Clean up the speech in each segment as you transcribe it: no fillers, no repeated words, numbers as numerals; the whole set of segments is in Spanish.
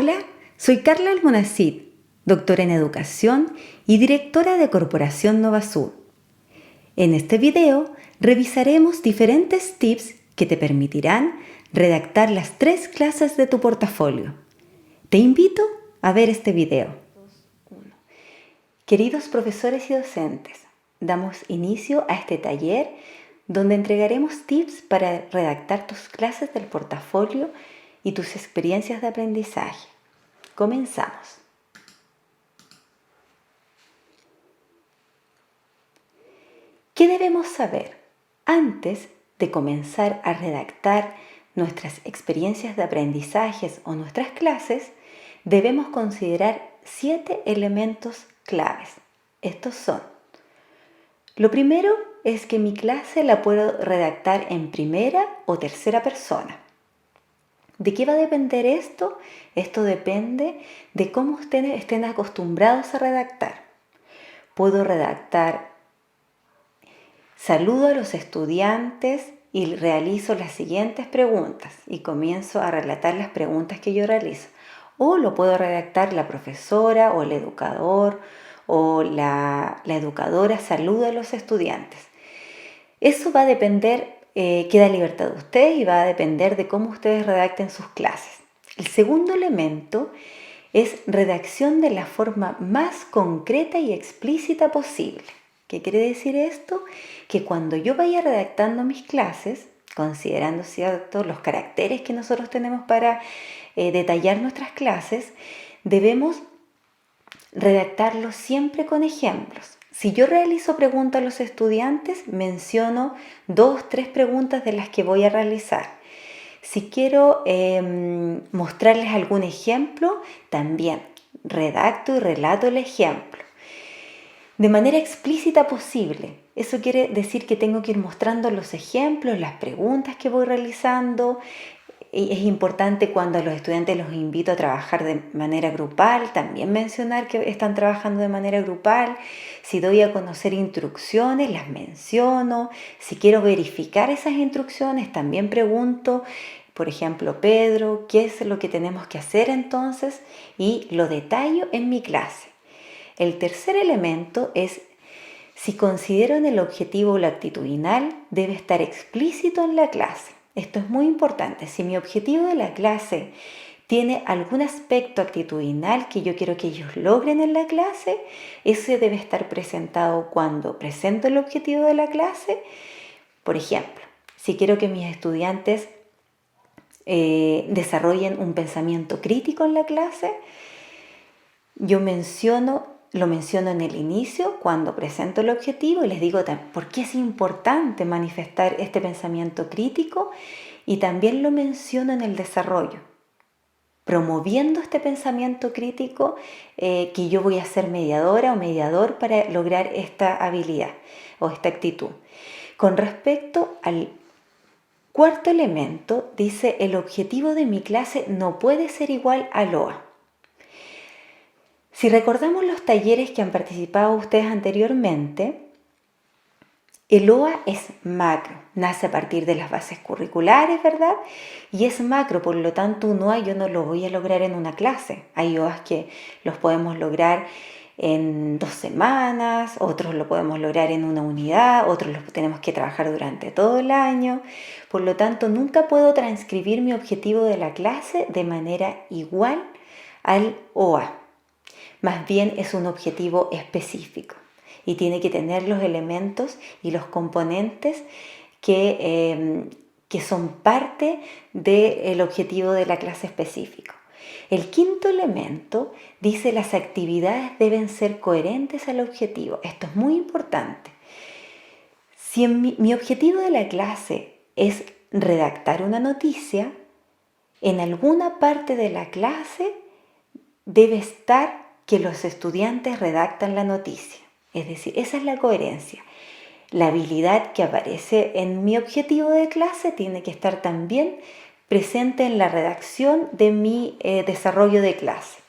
Hola, soy Carla Almonacid, doctora en educación y directora de Corporación Novasud. En este video revisaremos diferentes tips que te permitirán redactar las 3 clases de tu portafolio. Te invito a ver este video. Queridos profesores y docentes, damos inicio a este taller donde entregaremos tips para redactar tus clases del portafolio y tus experiencias de aprendizaje. Comenzamos. ¿Qué debemos saber? Antes de comenzar a redactar nuestras experiencias de aprendizajes o nuestras clases, debemos considerar 7 elementos claves. Estos son: lo primero es que mi clase la puedo redactar en primera o tercera persona. ¿De qué va a depender esto? Esto depende de cómo ustedes estén acostumbrados a redactar. Puedo redactar: saludo a los estudiantes y realizo las siguientes preguntas y comienzo a relatar las preguntas que yo realizo. O lo puedo redactar la profesora o el educador o la educadora saluda a los estudiantes. Eso va a depender, queda libertad de ustedes y va a depender de cómo ustedes redacten sus clases. El segundo elemento es redacción de la forma más concreta y explícita posible. ¿Qué quiere decir esto? Que cuando yo vaya redactando mis clases, considerando, ¿cierto?, los caracteres que nosotros tenemos para detallar nuestras clases, debemos redactarlo siempre con ejemplos. Si yo realizo preguntas a los estudiantes, menciono 2, 3 preguntas de las que voy a realizar. Si quiero mostrarles algún ejemplo, también redacto y relato el ejemplo. De manera explícita posible. Eso quiere decir que tengo que ir mostrando los ejemplos, las preguntas que voy realizando. Es importante cuando a los estudiantes los invito a trabajar de manera grupal, también mencionar que están trabajando de manera grupal. Si doy a conocer instrucciones, las menciono. Si quiero verificar esas instrucciones, también pregunto, por ejemplo, Pedro, ¿qué es lo que tenemos que hacer entonces? Y lo detallo en mi clase. El tercer elemento es: si considero en el objetivo actitudinal, debe estar explícito en la clase. Esto es muy importante. Si mi objetivo de la clase tiene algún aspecto actitudinal que yo quiero que ellos logren en la clase, ese debe estar presentado cuando presento el objetivo de la clase. Por ejemplo, si quiero que mis estudiantes desarrollen un pensamiento crítico en la clase, yo lo menciono en el inicio cuando presento el objetivo y les digo por qué es importante manifestar este pensamiento crítico, y también lo menciono en el desarrollo, promoviendo este pensamiento crítico, que yo voy a ser mediadora o mediador para lograr esta habilidad o esta actitud. Con respecto al cuarto elemento, dice: el objetivo de mi clase no puede ser igual al OA. Si recordamos los talleres que han participado ustedes anteriormente, el OA es macro, nace a partir de las bases curriculares, ¿verdad? Y es macro, por lo tanto un OA yo no lo voy a lograr en una clase. Hay OAs que los podemos lograr en 2 semanas, otros lo podemos lograr en una unidad, otros los tenemos que trabajar durante todo el año. Por lo tanto, nunca puedo transcribir mi objetivo de la clase de manera igual al OA. Más bien es un objetivo específico y tiene que tener los elementos y los componentes que son parte del objetivo de la clase específico. El quinto elemento dice: las actividades deben ser coherentes al objetivo. Esto es muy importante. Si mi objetivo de la clase es redactar una noticia, en alguna parte de la clase debe estar que los estudiantes redactan la noticia. Es decir, esa es la coherencia. La habilidad que aparece en mi objetivo de clase tiene que estar también presente en la redacción de mi desarrollo de clase.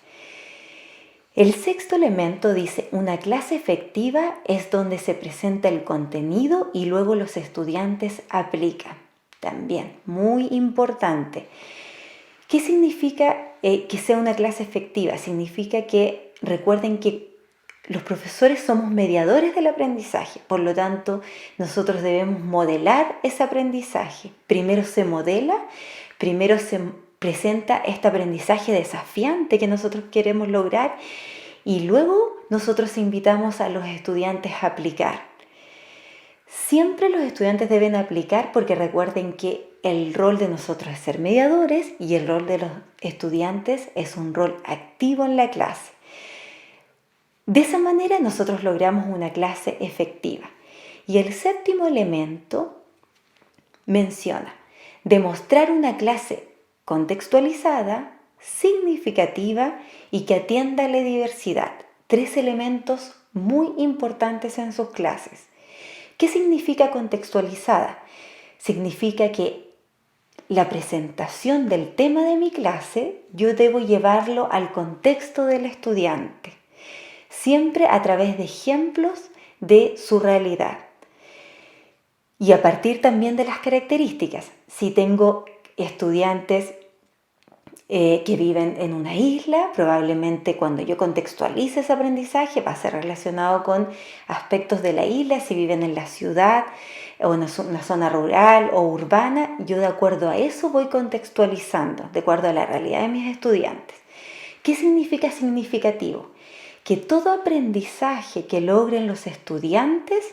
El sexto elemento dice: una clase efectiva es donde se presenta el contenido y luego los estudiantes aplican. También, muy importante. ¿Qué significa que sea una clase efectiva? Significa que recuerden que los profesores somos mediadores del aprendizaje, por lo tanto, nosotros debemos modelar ese aprendizaje. Primero se modela, primero se presenta este aprendizaje desafiante que nosotros queremos lograr y luego nosotros invitamos a los estudiantes a aplicar. Siempre los estudiantes deben aplicar porque recuerden que el rol de nosotros es ser mediadores y el rol de los estudiantes es un rol activo en la clase. De esa manera nosotros logramos una clase efectiva. Y el séptimo elemento menciona demostrar una clase contextualizada, significativa y que atienda a la diversidad. 3 elementos muy importantes en sus clases. ¿Qué significa contextualizada? Significa que la presentación del tema de mi clase yo debo llevarlo al contexto del estudiante, siempre a través de ejemplos de su realidad. Y a partir también de las características. Si tengo estudiantes que viven en una isla, probablemente cuando yo contextualice ese aprendizaje va a ser relacionado con aspectos de la isla. Si viven en la ciudad o en una zona rural o urbana, yo de acuerdo a eso voy contextualizando, de acuerdo a la realidad de mis estudiantes. ¿Qué significa significativo? Que todo aprendizaje que logren los estudiantes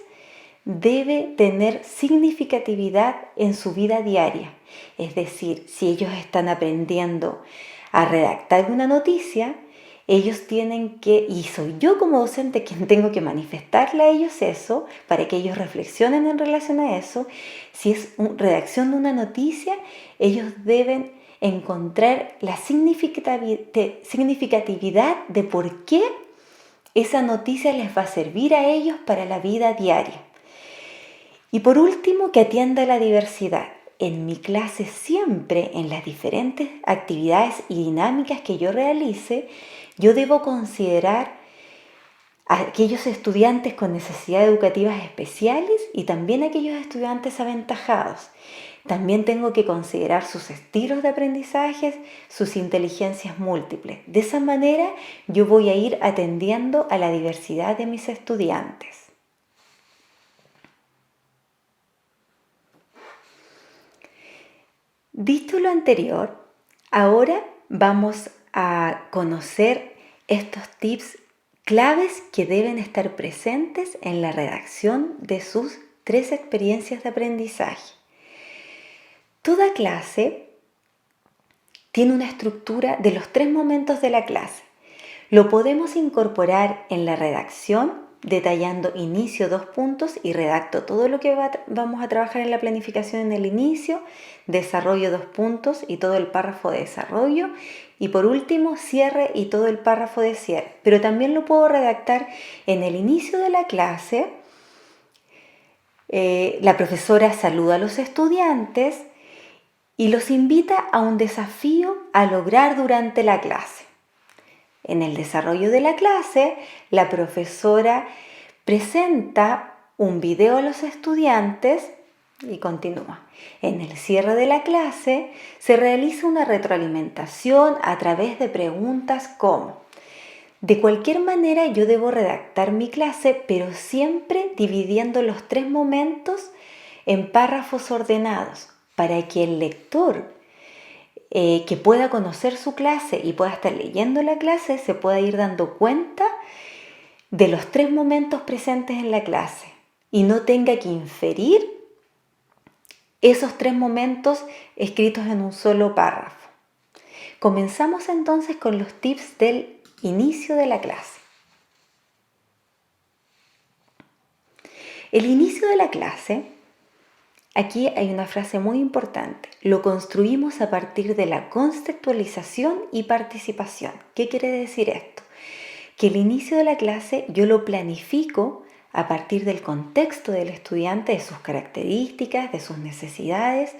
debe tener significatividad en su vida diaria. Es decir, si ellos están aprendiendo a redactar una noticia, ellos tienen que, y soy yo como docente quien tengo que manifestarle a ellos eso, para que ellos reflexionen en relación a eso. Si es redacción de una noticia, ellos deben encontrar la significatividad de por qué esa noticia les va a servir a ellos para la vida diaria. Y por último, que atienda la diversidad. En mi clase siempre, en las diferentes actividades y dinámicas que yo realice, yo debo considerar a aquellos estudiantes con necesidades educativas especiales y también a aquellos estudiantes aventajados. También tengo que considerar sus estilos de aprendizaje, sus inteligencias múltiples. De esa manera yo voy a ir atendiendo a la diversidad de mis estudiantes. Dicho lo anterior, ahora vamos a conocer estos tips claves que deben estar presentes en la redacción de sus 3 experiencias de aprendizaje. Toda clase tiene una estructura de los 3 momentos de la clase. Lo podemos incorporar en la redacción detallando inicio 2 puntos y redacto todo lo que vamos a trabajar en la planificación en el inicio, desarrollo 2 puntos y todo el párrafo de desarrollo y por último cierre y todo el párrafo de cierre. Pero también lo puedo redactar en el inicio de la clase. La profesora saluda a los estudiantes y los invita a un desafío a lograr durante la clase. En el desarrollo de la clase, la profesora presenta un video a los estudiantes y continúa. En el cierre de la clase, se realiza una retroalimentación a través de preguntas como: de cualquier manera, yo debo redactar mi clase, pero siempre dividiendo los 3 momentos en párrafos ordenados para que el lector que pueda conocer su clase y pueda estar leyendo la clase, se pueda ir dando cuenta de los 3 momentos presentes en la clase y no tenga que inferir esos 3 momentos escritos en un solo párrafo. Comenzamos entonces con los tips del inicio de la clase. El inicio de la clase, aquí hay una frase muy importante. Lo construimos a partir de la contextualización y participación. ¿Qué quiere decir esto? Que el inicio de la clase yo lo planifico a partir del contexto del estudiante, de sus características, de sus necesidades,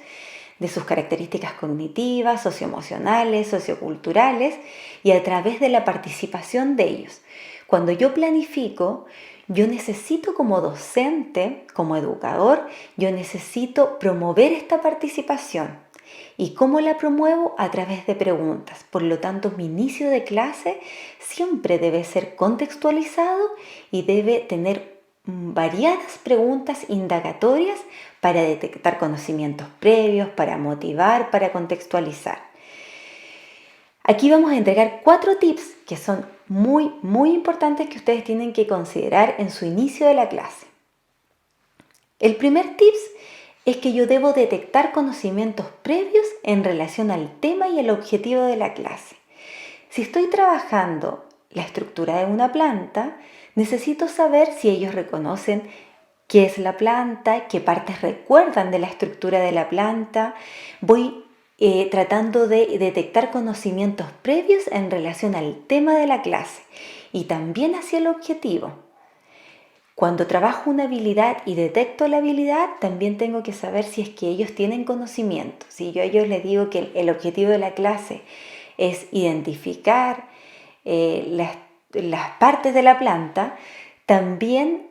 de sus características cognitivas, socioemocionales, socioculturales y a través de la participación de ellos. Cuando yo planifico, yo necesito como docente, como educador, yo necesito promover esta participación. ¿Y cómo la promuevo? A través de preguntas. Por lo tanto, mi inicio de clase siempre debe ser contextualizado y debe tener variadas preguntas indagatorias para detectar conocimientos previos, para motivar, para contextualizar. Aquí vamos a entregar 4 tips que son muy importantes que ustedes tienen que considerar en su inicio de la clase. El primer tips es que yo debo detectar conocimientos previos en relación al tema y el objetivo de la clase. Si estoy trabajando la estructura de una planta, necesito saber si ellos reconocen qué es la planta, qué partes recuerdan de la estructura de la planta. Voy tratando de detectar conocimientos previos en relación al tema de la clase y también hacia el objetivo. Cuando trabajo una habilidad y detecto la habilidad, también tengo que saber si es que ellos tienen conocimiento. Si yo a ellos les digo que el objetivo de la clase es identificar las partes de la planta, también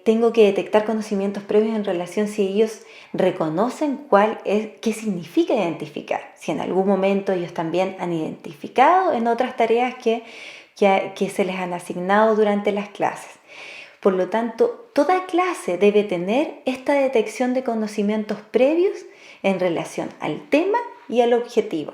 tengo que detectar conocimientos previos en relación si ellos reconocen qué significa identificar. Si en algún momento ellos también han identificado en otras tareas que se les han asignado durante las clases. Por lo tanto, toda clase debe tener esta detección de conocimientos previos en relación al tema y al objetivo.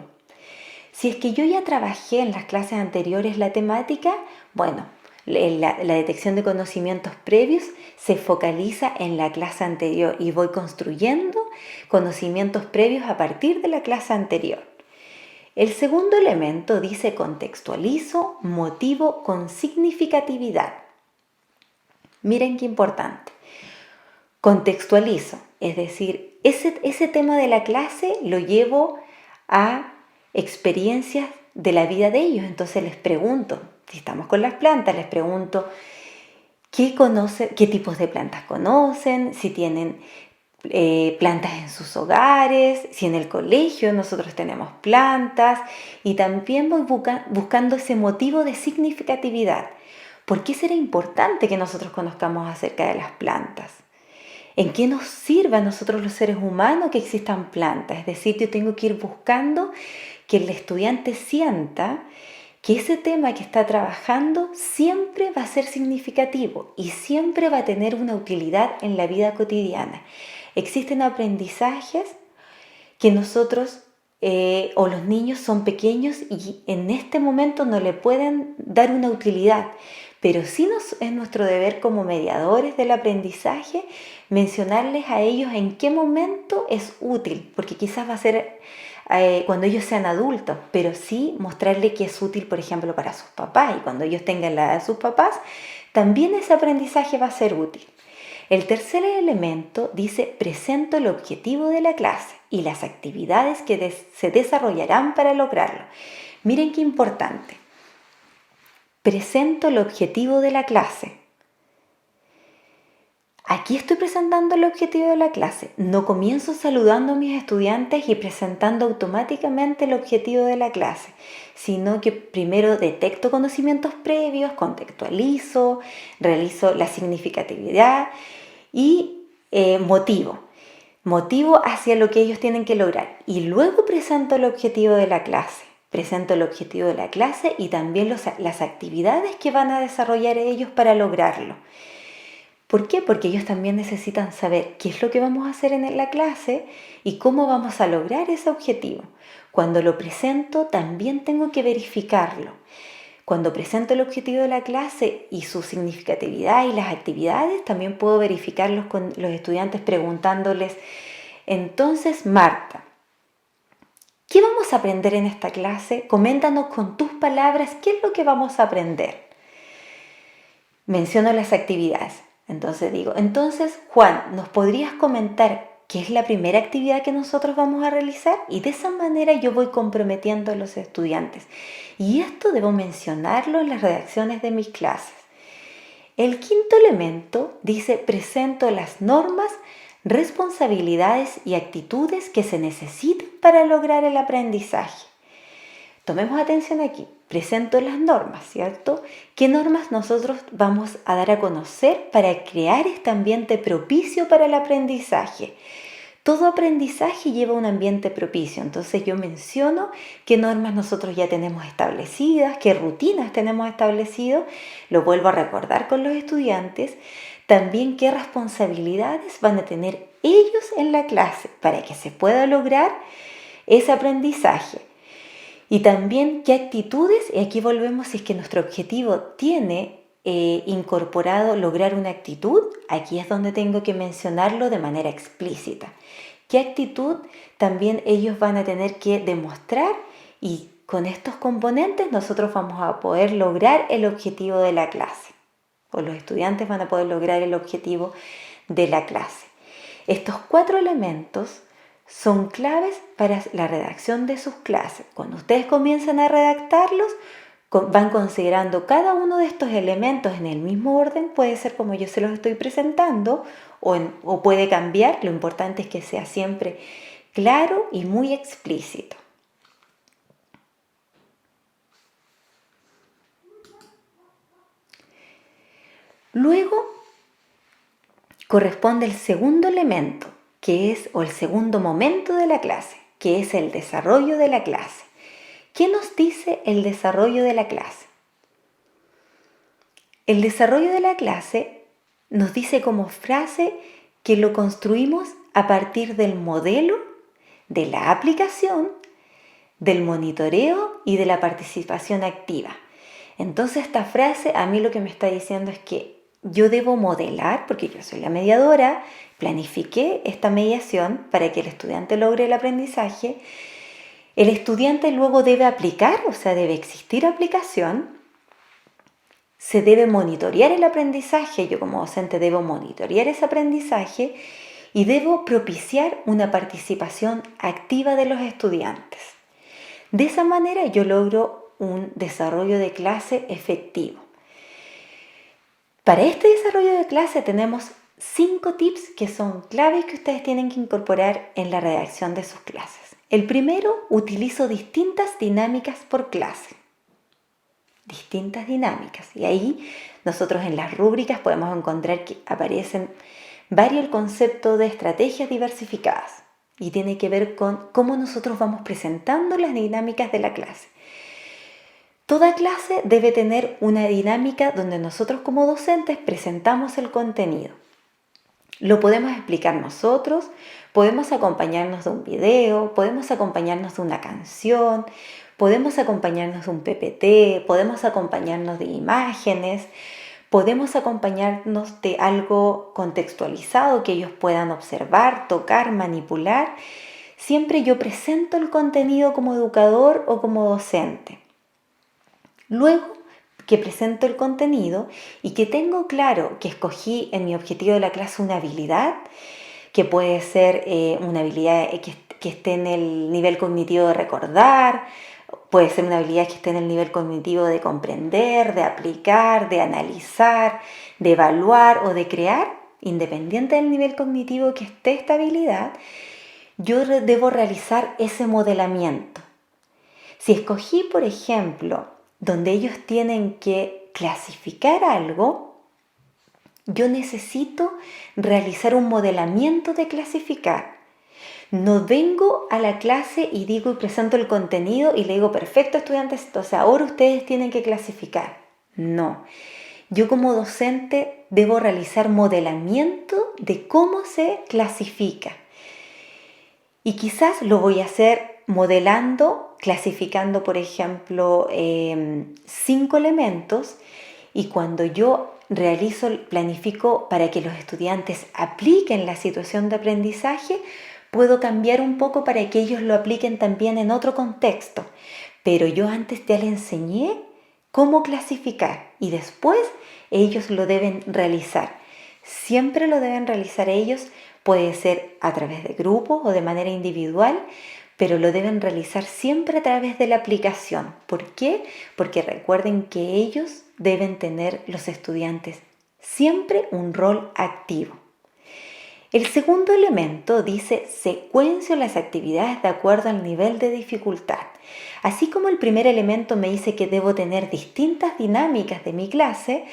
Si es que yo ya trabajé en las clases anteriores la temática, bueno, la detección de conocimientos previos se focaliza en la clase anterior y voy construyendo conocimientos previos a partir de la clase anterior. El segundo elemento dice contextualizo, motivo con significatividad. Miren qué importante. Contextualizo, es decir, ese tema de la clase lo llevo a experiencias de la vida de ellos. Entonces les pregunto, si estamos con las plantas, les pregunto qué tipos de plantas conocen, si tienen plantas en sus hogares, si en el colegio nosotros tenemos plantas, y también voy buscando ese motivo de significatividad. ¿Por qué será importante que nosotros conozcamos acerca de las plantas? ¿En qué nos sirve a nosotros los seres humanos que existan plantas? Es decir, yo tengo que ir buscando que el estudiante sienta que ese tema que está trabajando siempre va a ser significativo y siempre va a tener una utilidad en la vida cotidiana. Existen aprendizajes que nosotros o los niños son pequeños y en este momento no le pueden dar una utilidad, pero sí es nuestro deber como mediadores del aprendizaje mencionarles a ellos en qué momento es útil, porque quizás va a ser cuando ellos sean adultos, pero sí mostrarle que es útil, por ejemplo, para sus papás, y cuando ellos tengan la edad de sus papás, también ese aprendizaje va a ser útil. El tercer elemento dice presento el objetivo de la clase y las actividades que se desarrollarán para lograrlo. Miren qué importante. Presento el objetivo de la clase. Aquí estoy presentando el objetivo de la clase. No comienzo saludando a mis estudiantes y presentando automáticamente el objetivo de la clase, sino que primero detecto conocimientos previos, contextualizo, realizo la significatividad y motivo. Motivo hacia lo que ellos tienen que lograr. Y luego presento el objetivo de la clase. Presento el objetivo de la clase y también las actividades que van a desarrollar ellos para lograrlo. ¿Por qué? Porque ellos también necesitan saber qué es lo que vamos a hacer en la clase y cómo vamos a lograr ese objetivo. Cuando lo presento, también tengo que verificarlo. Cuando presento el objetivo de la clase y su significatividad y las actividades, también puedo verificarlos con los estudiantes preguntándoles, entonces, Marta, ¿qué vamos a aprender en esta clase? Coméntanos con tus palabras qué es lo que vamos a aprender. Menciono las actividades. Entonces digo, Juan, ¿nos podrías comentar qué es la primera actividad que nosotros vamos a realizar? Y de esa manera yo voy comprometiendo a los estudiantes. Y esto debo mencionarlo en las redacciones de mis clases. El quinto elemento dice, presento las normas, responsabilidades y actitudes que se necesitan para lograr el aprendizaje. Tomemos atención aquí, presento las normas, ¿cierto? ¿Qué normas nosotros vamos a dar a conocer para crear este ambiente propicio para el aprendizaje? Todo aprendizaje lleva un ambiente propicio, entonces yo menciono qué normas nosotros ya tenemos establecidas, qué rutinas tenemos establecidas, lo vuelvo a recordar con los estudiantes, también qué responsabilidades van a tener ellos en la clase para que se pueda lograr ese aprendizaje. Y también qué actitudes, y aquí volvemos, si es que nuestro objetivo tiene incorporado lograr una actitud, aquí es donde tengo que mencionarlo de manera explícita. ¿Qué actitud también ellos van a tener que demostrar? Y con estos componentes nosotros vamos a poder lograr el objetivo de la clase, o los estudiantes van a poder lograr el objetivo de la clase. Estos 4 elementos son claves para la redacción de sus clases. Cuando ustedes comienzan a redactarlos, van considerando cada uno de estos elementos en el mismo orden, puede ser como yo se los estoy presentando o puede cambiar, lo importante es que sea siempre claro y muy explícito. Luego corresponde el segundo elemento, que es, o el segundo momento de la clase, que es el desarrollo de la clase. ¿Qué nos dice el desarrollo de la clase? El desarrollo de la clase nos dice como frase que lo construimos a partir del modelo, de la aplicación, del monitoreo y de la participación activa. Entonces esta frase a mí lo que me está diciendo es que yo debo modelar, porque yo soy la mediadora, planifiqué esta mediación para que el estudiante logre el aprendizaje. El estudiante luego debe aplicar, o sea, debe existir aplicación. Se debe monitorear el aprendizaje, yo como docente debo monitorear ese aprendizaje y debo propiciar una participación activa de los estudiantes. De esa manera yo logro un desarrollo de clase efectivo. Para este desarrollo de clase tenemos 5 tips que son claves que ustedes tienen que incorporar en la redacción de sus clases. El primero, utilizo distintas dinámicas por clase. Distintas dinámicas. Y ahí nosotros en las rúbricas podemos encontrar que aparecen varios el concepto de estrategias diversificadas. Y tiene que ver con cómo nosotros vamos presentando las dinámicas de la clase. Toda clase debe tener una dinámica donde nosotros como docentes presentamos el contenido. Lo podemos explicar nosotros, podemos acompañarnos de un video, podemos acompañarnos de una canción, podemos acompañarnos de un PPT, podemos acompañarnos de imágenes, podemos acompañarnos de algo contextualizado que ellos puedan observar, tocar, manipular. Siempre yo presento el contenido como educador o como docente. Luego que presento el contenido y que tengo claro que escogí en mi objetivo de la clase una habilidad, que puede ser una habilidad que esté en el nivel cognitivo de recordar, puede ser una habilidad que esté en el nivel cognitivo de comprender, de aplicar, de analizar, de evaluar o de crear, independiente del nivel cognitivo que esté esta habilidad, yo debo realizar ese modelamiento. Si escogí, por ejemplo, donde ellos tienen que clasificar algo, yo necesito realizar un modelamiento de clasificar. No vengo a la clase y digo y presento el contenido y le digo, perfecto estudiantes, entonces ahora ustedes tienen que clasificar. No, yo como docente debo realizar modelamiento de cómo se clasifica. Y quizás lo voy a hacer modelando, clasificando, por ejemplo, 5 elementos, y cuando yo planifico para que los estudiantes apliquen la situación de aprendizaje, puedo cambiar un poco para que ellos lo apliquen también en otro contexto. Pero yo antes ya les enseñé cómo clasificar y después ellos lo deben realizar. Siempre lo deben realizar ellos. Puede ser a través de grupos o de manera individual, pero lo deben realizar siempre a través de la aplicación. ¿Por qué? Porque recuerden que ellos deben tener, los estudiantes, siempre un rol activo. El segundo elemento dice secuencio las actividades de acuerdo al nivel de dificultad. Así como el primer elemento me dice que debo tener distintas dinámicas de mi clase,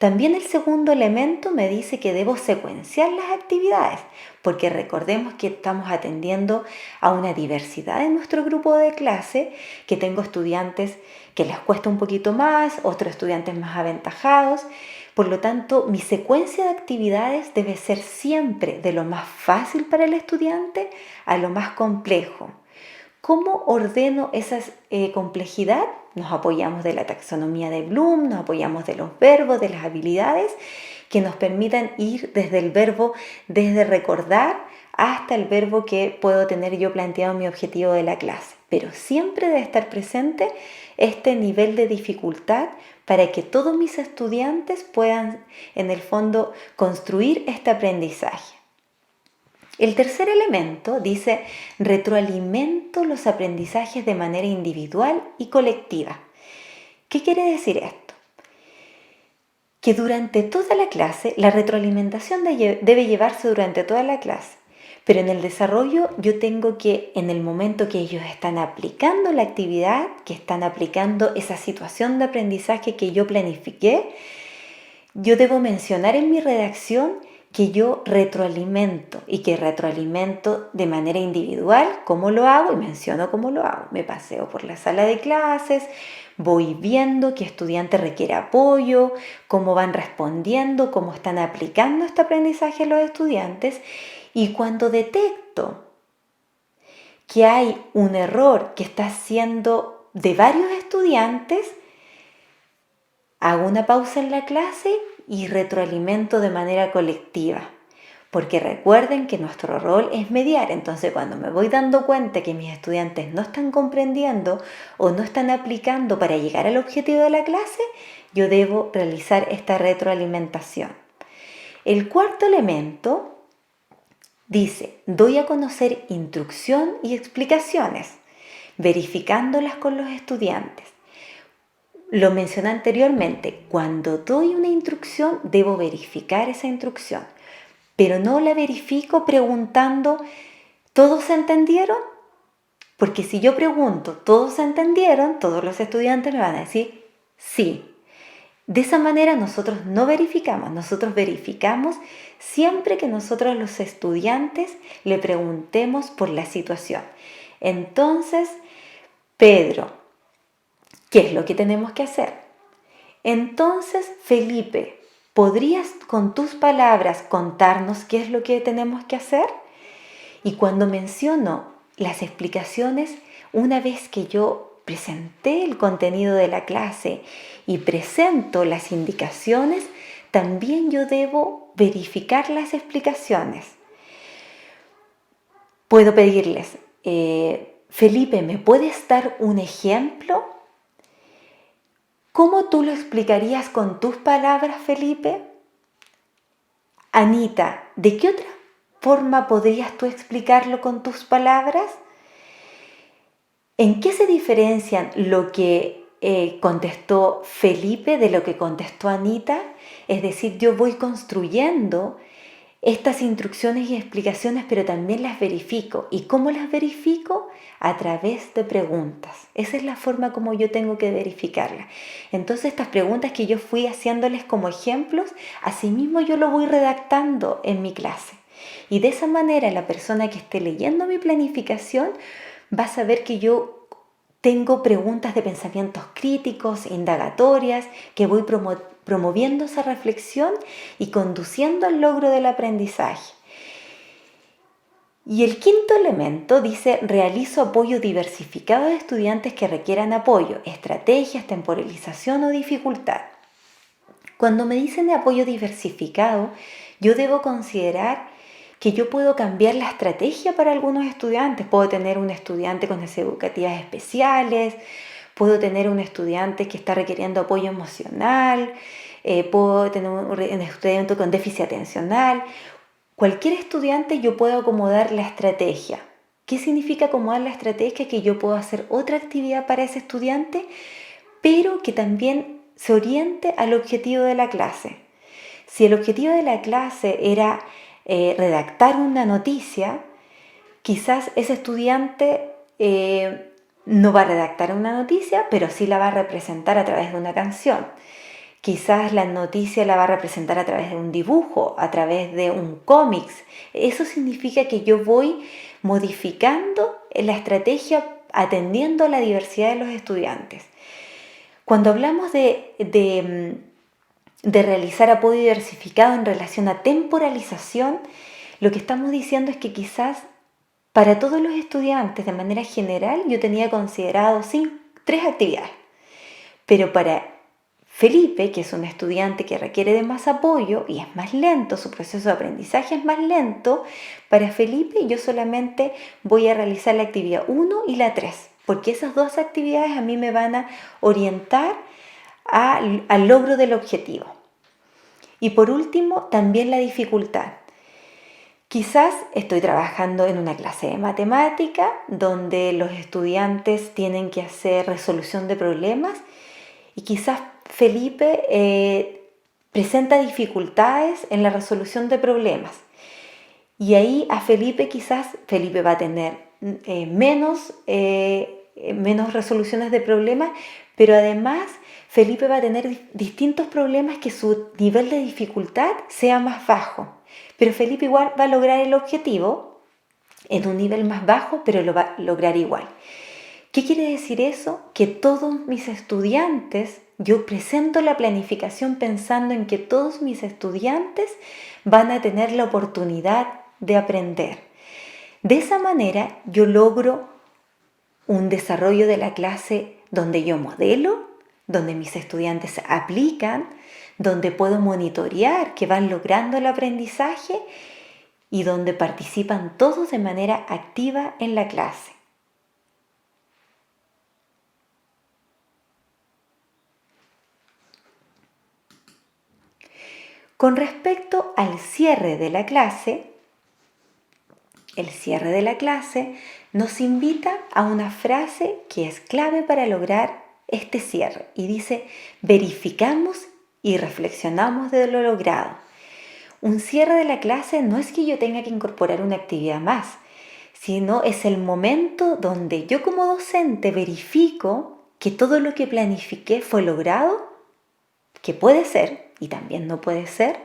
También el segundo elemento me dice que debo secuenciar las actividades, porque recordemos que estamos atendiendo a una diversidad en nuestro grupo de clase, que tengo estudiantes que les cuesta un poquito más, otros estudiantes más aventajados. Por lo tanto, mi secuencia de actividades debe ser siempre de lo más fácil para el estudiante a lo más complejo. ¿Cómo ordeno esa complejidad? Nos apoyamos de la taxonomía de Bloom, nos apoyamos de los verbos, de las habilidades que nos permitan ir desde el verbo, desde recordar hasta el verbo que puedo tener yo planteado en mi objetivo de la clase. Pero siempre debe estar presente este nivel de dificultad para que todos mis estudiantes puedan, en el fondo, construir este aprendizaje. El tercer elemento dice: retroalimento los aprendizajes de manera individual y colectiva. ¿Qué quiere decir esto? Que durante toda la clase, la retroalimentación debe llevarse durante toda la clase, pero en el desarrollo yo tengo que, en el momento que ellos están aplicando la actividad, que están aplicando esa situación de aprendizaje que yo planifiqué, yo debo mencionar en mi redacción que yo retroalimento y que retroalimento de manera individual cómo lo hago y menciono cómo lo hago. Me paseo por la sala de clases, voy viendo qué estudiante requiere apoyo, cómo van respondiendo, cómo están aplicando este aprendizaje los estudiantes, y cuando detecto que hay un error que está siendo de varios estudiantes, hago una pausa en la clase y retroalimento de manera colectiva. Porque recuerden que nuestro rol es mediar, entonces cuando me voy dando cuenta que mis estudiantes no están comprendiendo o no están aplicando para llegar al objetivo de la clase, yo debo realizar esta retroalimentación. El cuarto elemento dice: doy a conocer instrucción y explicaciones, verificándolas con los estudiantes. Lo mencioné anteriormente, cuando doy una instrucción debo verificar esa instrucción, pero no la verifico preguntando ¿todos se entendieron? Porque si yo pregunto ¿todos se entendieron?, todos los estudiantes me van a decir sí. De esa manera nosotros no verificamos, nosotros verificamos siempre que nosotros los estudiantes le preguntemos por la situación. Entonces, Pedro, ¿qué es lo que tenemos que hacer? Entonces, Felipe, ¿podrías con tus palabras contarnos qué es lo que tenemos que hacer? Y cuando menciono las explicaciones, una vez que yo presenté el contenido de la clase y presento las indicaciones, también yo debo verificar las explicaciones. Puedo pedirles, Felipe, ¿me puedes dar un ejemplo? ¿Cómo tú lo explicarías con tus palabras, Felipe? Anita, ¿de qué otra forma podrías tú explicarlo con tus palabras? ¿En qué se diferencian lo que contestó Felipe de lo que contestó Anita? Es decir, yo voy construyendo estas instrucciones y explicaciones, pero también las verifico. ¿Y cómo las verifico? A través de preguntas. Esa es la forma como yo tengo que verificarlas. Entonces, estas preguntas que yo fui haciéndoles como ejemplos, asimismo yo lo voy redactando en mi clase. Y de esa manera la persona que esté leyendo mi planificación va a saber que yo tengo preguntas de pensamientos críticos, indagatorias, que voy promoviendo esa reflexión y conduciendo al logro del aprendizaje. Y el quinto elemento dice: realizo apoyo diversificado de estudiantes que requieran apoyo, estrategias, temporalización o dificultad. Cuando me dicen de apoyo diversificado, yo debo considerar que yo puedo cambiar la estrategia para algunos estudiantes. Puedo tener un estudiante con necesidades educativas especiales, puedo tener un estudiante que está requiriendo apoyo emocional, puedo tener un estudiante con déficit atencional. Cualquier estudiante yo puedo acomodar la estrategia. ¿Qué significa acomodar la estrategia? Que yo puedo hacer otra actividad para ese estudiante, pero que también se oriente al objetivo de la clase. Si el objetivo de la clase era redactar una noticia, quizás ese estudiante no va a redactar una noticia, pero sí la va a representar a través de una canción. Quizás la noticia la va a representar a través de un dibujo, a través de un cómics. Eso significa que yo voy modificando la estrategia atendiendo a la diversidad de los estudiantes. Cuando hablamos de realizar apoyo diversificado en relación a temporalización, lo que estamos diciendo es que quizás para todos los estudiantes de manera general yo tenía considerado 3 actividades, pero para Felipe, que es un estudiante que requiere de más apoyo y es más lento, su proceso de aprendizaje es más lento, para Felipe yo solamente voy a realizar la actividad 1 y la 3, porque esas 2 actividades a mí me van a orientar al logro del objetivo. Y por último, también la dificultad. Quizás estoy trabajando en una clase de matemática donde los estudiantes tienen que hacer resolución de problemas y quizás Felipe presenta dificultades en la resolución de problemas. Y ahí a Felipe va a tener menos resoluciones de problemas, pero además Felipe va a tener distintos problemas que su nivel de dificultad sea más bajo. Pero Felipe igual va a lograr el objetivo en un nivel más bajo, pero lo va a lograr igual. ¿Qué quiere decir eso? Que todos mis estudiantes, yo presento la planificación pensando en que todos mis estudiantes van a tener la oportunidad de aprender. De esa manera yo logro un desarrollo de la clase donde yo modelo, donde mis estudiantes aplican, donde puedo monitorear que van logrando el aprendizaje y donde participan todos de manera activa en la clase. Con respecto al cierre de la clase, el cierre de la clase nos invita a una frase que es clave para lograr este cierre y dice: verificamos y reflexionamos de lo logrado. Un cierre de la clase no es que yo tenga que incorporar una actividad más, sino es el momento donde yo como docente verifico que todo lo que planifiqué fue logrado, que puede ser y también no puede ser,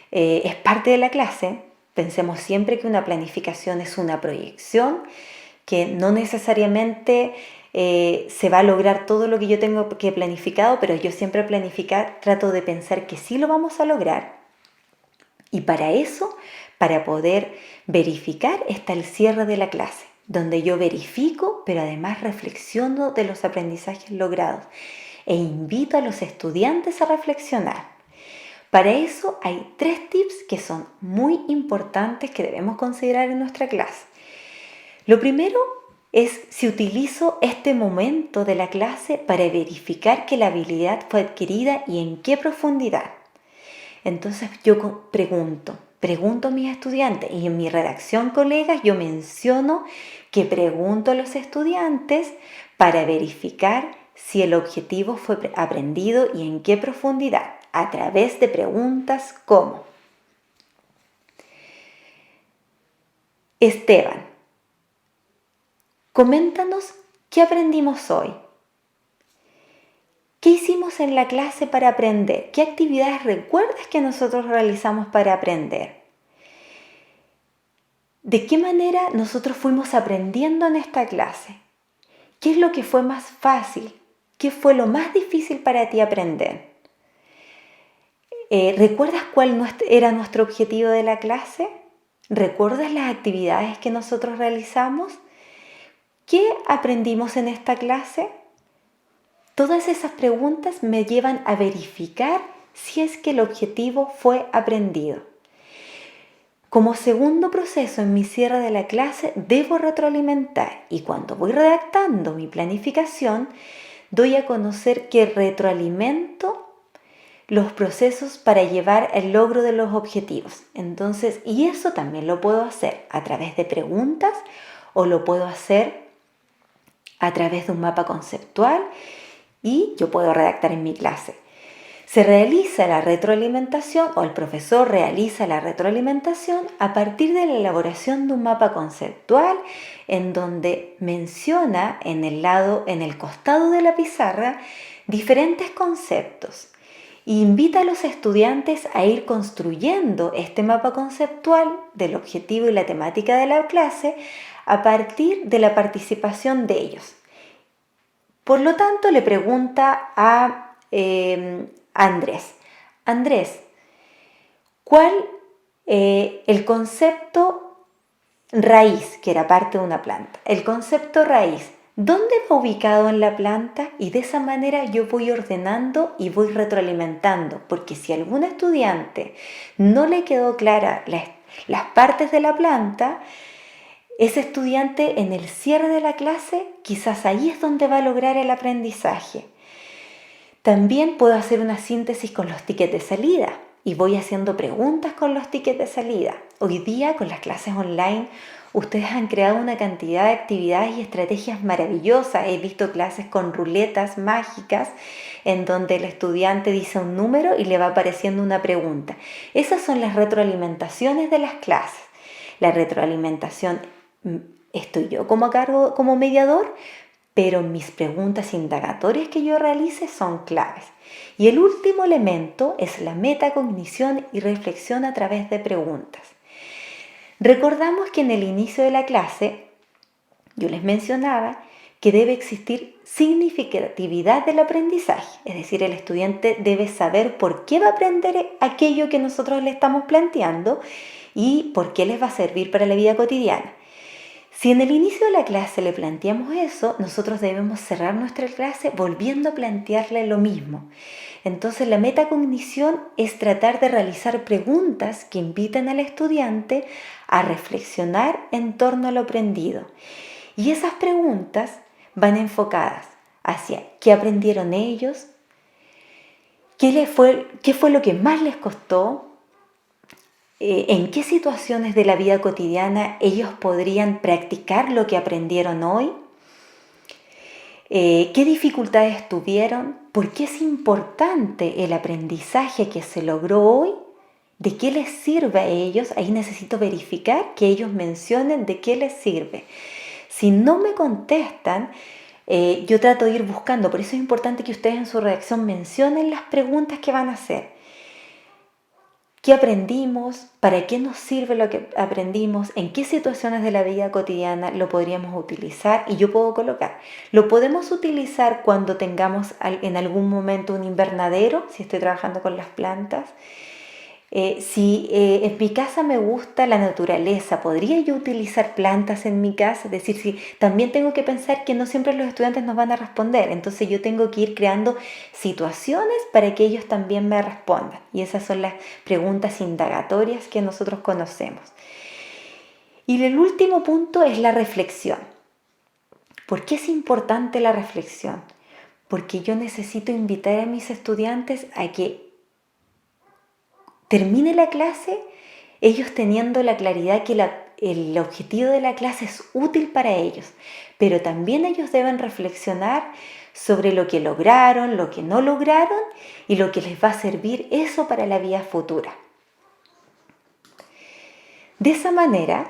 es parte de la clase. Pensemos siempre que una planificación es una proyección, que no necesariamente se va a lograr todo lo que yo tengo que planificado, pero yo siempre al planificar trato de pensar que sí lo vamos a lograr. Y para eso, para poder verificar, está el cierre de la clase, donde yo verifico, pero además reflexiono de los aprendizajes logrados e invito a los estudiantes a reflexionar. Para eso hay 3 tips que son muy importantes que debemos considerar en nuestra clase. Lo primero es si utilizo este momento de la clase para verificar que la habilidad fue adquirida y en qué profundidad. Entonces yo pregunto a mis estudiantes y en mi redacción, colegas, yo menciono que pregunto a los estudiantes para verificar si el objetivo fue aprendido y en qué profundidad, a través de preguntas como: Esteban, coméntanos qué aprendimos hoy. ¿Qué hicimos en la clase para aprender? ¿Qué actividades recuerdas que nosotros realizamos para aprender? ¿De qué manera nosotros fuimos aprendiendo en esta clase? ¿Qué es lo que fue más fácil? ¿Qué fue lo más difícil para ti aprender? ¿Recuerdas cuál era nuestro objetivo de la clase? ¿Recuerdas las actividades que nosotros realizamos? ¿Qué aprendimos en esta clase? Todas esas preguntas me llevan a verificar si es que el objetivo fue aprendido. Como segundo proceso en mi cierre de la clase, debo retroalimentar, y cuando voy redactando mi planificación, doy a conocer que retroalimento los procesos para llevar el logro de los objetivos. Entonces, y eso también lo puedo hacer a través de preguntas o lo puedo hacer a través de un mapa conceptual y yo puedo redactar en mi clase. Se realiza la retroalimentación o el profesor realiza la retroalimentación a partir de la elaboración de un mapa conceptual en donde menciona en el costado de la pizarra diferentes conceptos. e invita a los estudiantes a ir construyendo este mapa conceptual del objetivo y la temática de la clase a partir de la participación de ellos. Por lo tanto, le pregunta a Andrés, Andrés, ¿cuál el concepto raíz, que era parte de una planta, el concepto raíz, ¿dónde va ubicado en la planta? Y de esa manera yo voy ordenando y voy retroalimentando, porque si a algún estudiante no le quedó clara las partes de la planta, ese estudiante en el cierre de la clase, quizás ahí es donde va a lograr el aprendizaje. También puedo hacer una síntesis con los tickets de salida y voy haciendo preguntas con los tickets de salida. Hoy día, con las clases online, ustedes han creado una cantidad de actividades y estrategias maravillosas. He visto clases con ruletas mágicas en donde el estudiante dice un número y le va apareciendo una pregunta. Esas son las retroalimentaciones de las clases. La retroalimentación, estoy yo como a cargo, como mediador, pero mis preguntas indagatorias que yo realice son claves. Y el último elemento es la metacognición y reflexión a través de preguntas. Recordamos que en el inicio de la clase yo les mencionaba que debe existir significatividad del aprendizaje, es decir, el estudiante debe saber por qué va a aprender aquello que nosotros le estamos planteando y por qué les va a servir para la vida cotidiana. Si en el inicio de la clase le planteamos eso, nosotros debemos cerrar nuestra clase volviendo a plantearle lo mismo. Entonces la metacognición es tratar de realizar preguntas que inviten al estudiante a reflexionar en torno a lo aprendido. Y esas preguntas van enfocadas hacia qué aprendieron ellos, qué fue lo que más les costó, en qué situaciones de la vida cotidiana ellos podrían practicar lo que aprendieron hoy, qué dificultades tuvieron, por qué es importante el aprendizaje que se logró hoy, de qué les sirve a ellos. Ahí necesito verificar que ellos mencionen de qué les sirve. Si no me contestan, yo trato de ir buscando. Por eso es importante que ustedes en su redacción mencionen las preguntas que van a hacer. ¿Qué aprendimos? ¿Para qué nos sirve lo que aprendimos? ¿En qué situaciones de la vida cotidiana lo podríamos utilizar? Y yo puedo colocar, lo podemos utilizar cuando tengamos en algún momento un invernadero, si estoy trabajando con las plantas. Si en mi casa me gusta la naturaleza, ¿podría yo utilizar plantas en mi casa? Es decir, si también tengo que pensar que no siempre los estudiantes nos van a responder, entonces yo tengo que ir creando situaciones para que ellos también me respondan. Y esas son las preguntas indagatorias que nosotros conocemos. Y el último punto es la reflexión. ¿Por qué es importante la reflexión? Porque yo necesito invitar a mis estudiantes a que termine la clase, ellos teniendo la claridad que el objetivo de la clase es útil para ellos, pero también ellos deben reflexionar sobre lo que lograron, lo que no lograron y lo que les va a servir eso para la vida futura. De esa manera,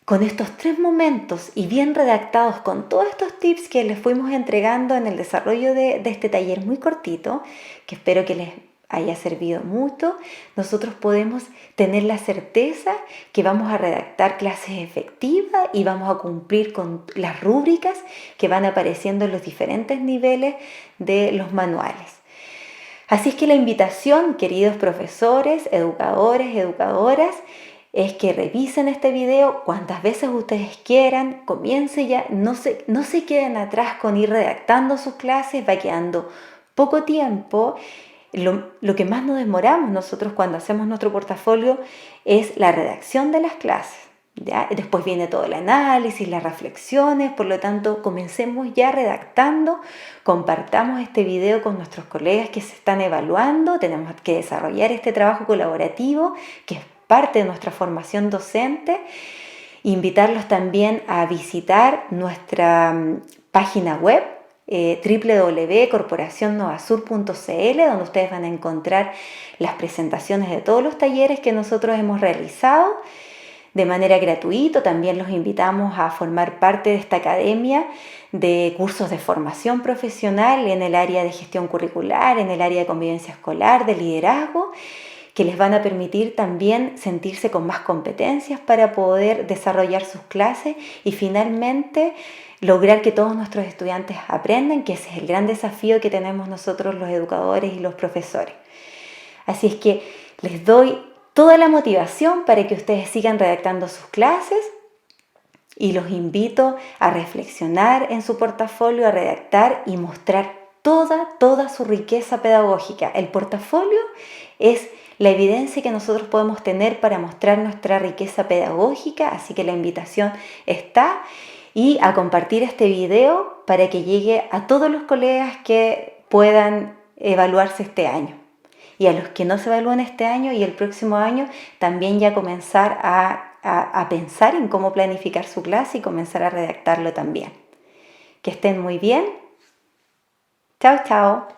con estos 3 momentos y bien redactados con todos estos tips que les fuimos entregando en el desarrollo de este taller muy cortito, que espero que les haya servido mucho, nosotros podemos tener la certeza que vamos a redactar clases efectivas y vamos a cumplir con las rúbricas que van apareciendo en los diferentes niveles de los manuales. Así es que la invitación, queridos profesores, educadores, educadoras, es que revisen este video cuantas veces ustedes quieran, comience ya, no se queden atrás con ir redactando sus clases, va quedando poco tiempo. Lo que más nos demoramos nosotros cuando hacemos nuestro portafolio es la redacción de las clases, ¿ya? Después viene todo el análisis, las reflexiones, por lo tanto comencemos ya redactando, compartamos este video con nuestros colegas que se están evaluando, tenemos que desarrollar este trabajo colaborativo que es parte de nuestra formación docente, invitarlos también a visitar nuestra página web www.corporacionnovasur.cl, donde ustedes van a encontrar las presentaciones de todos los talleres que nosotros hemos realizado. de manera gratuita. También los invitamos a formar parte de esta academia de cursos de formación profesional en el área de gestión curricular, en el área de convivencia escolar, de liderazgo, que les van a permitir también sentirse con más competencias para poder desarrollar sus clases y finalmente lograr que todos nuestros estudiantes aprendan, que ese es el gran desafío que tenemos nosotros los educadores y los profesores. Así es que les doy toda la motivación para que ustedes sigan redactando sus clases y los invito a reflexionar en su portafolio, a redactar y mostrar toda su riqueza pedagógica. El portafolio es la evidencia que nosotros podemos tener para mostrar nuestra riqueza pedagógica, así que la invitación está y a compartir este video para que llegue a todos los colegas que puedan evaluarse este año. Y a los que no se evalúen este año y el próximo año, también ya comenzar a pensar en cómo planificar su clase y comenzar a redactarlo también. Que estén muy bien. Chao, chao.